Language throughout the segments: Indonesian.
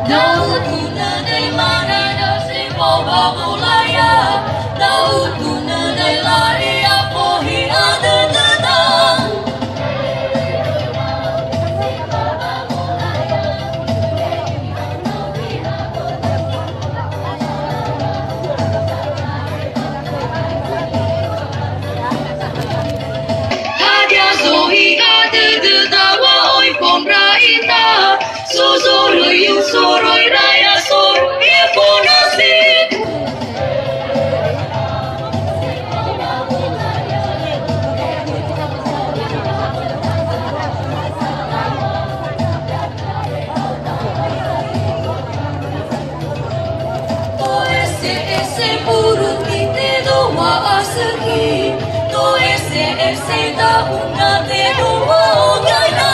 Nautuna de mana nasi boba mulaya, nautuna de laria pohi ada tetang. Hadia sohi ada tetawa oi pombra ita, sosoro yu soroi raya sor ye ponasi. Ese burung kita doa asegi, to ese tahuna te doa ogana.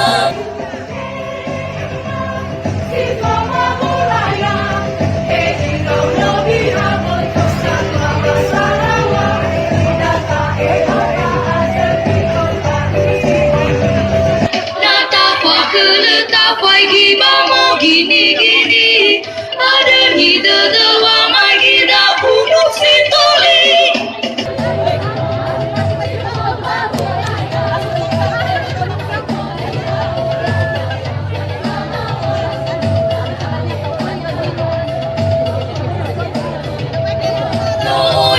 Nata kwa kele ta kwai giba mo gini, ada hida doa mai gida burung sitoli.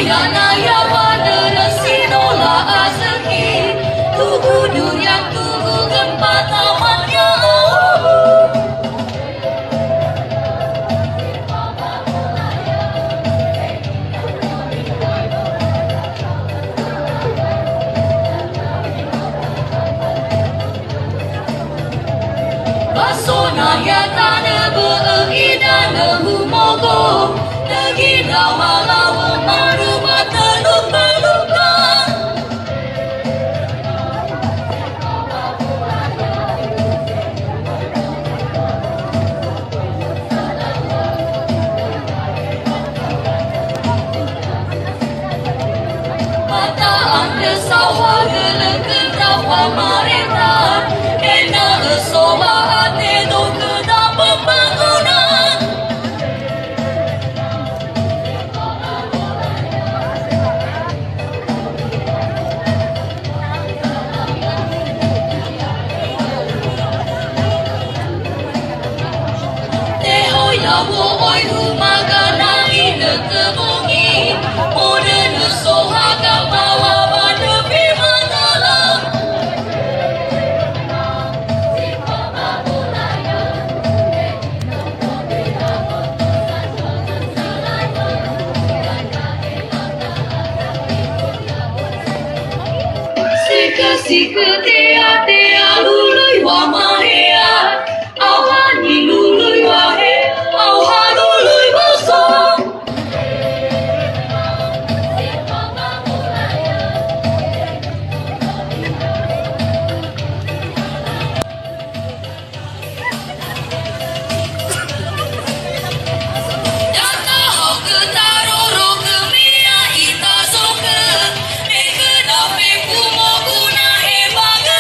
Yana ya pada sino la azki, tugu dunia tugu gempa tamannya. Basona ya tanah beida lehu mogo, negina malau maru mata lupa. Mata anda sawah geleng rawa mereka, kena soba ate do kena pembangunan. Teho ya wo oi rumah kana ide kebungi, ode nusoha kapawa pada pimantala. Sika te lului wa mahea, au hani lului wa he, au ha lului wa song. Data hau ke taroro ke mia ita soke, me ke dape kumo guna he baga.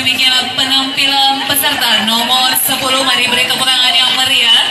demikian penampilan peserta nomor 10. Mari beri tepuk tangan yang meriah.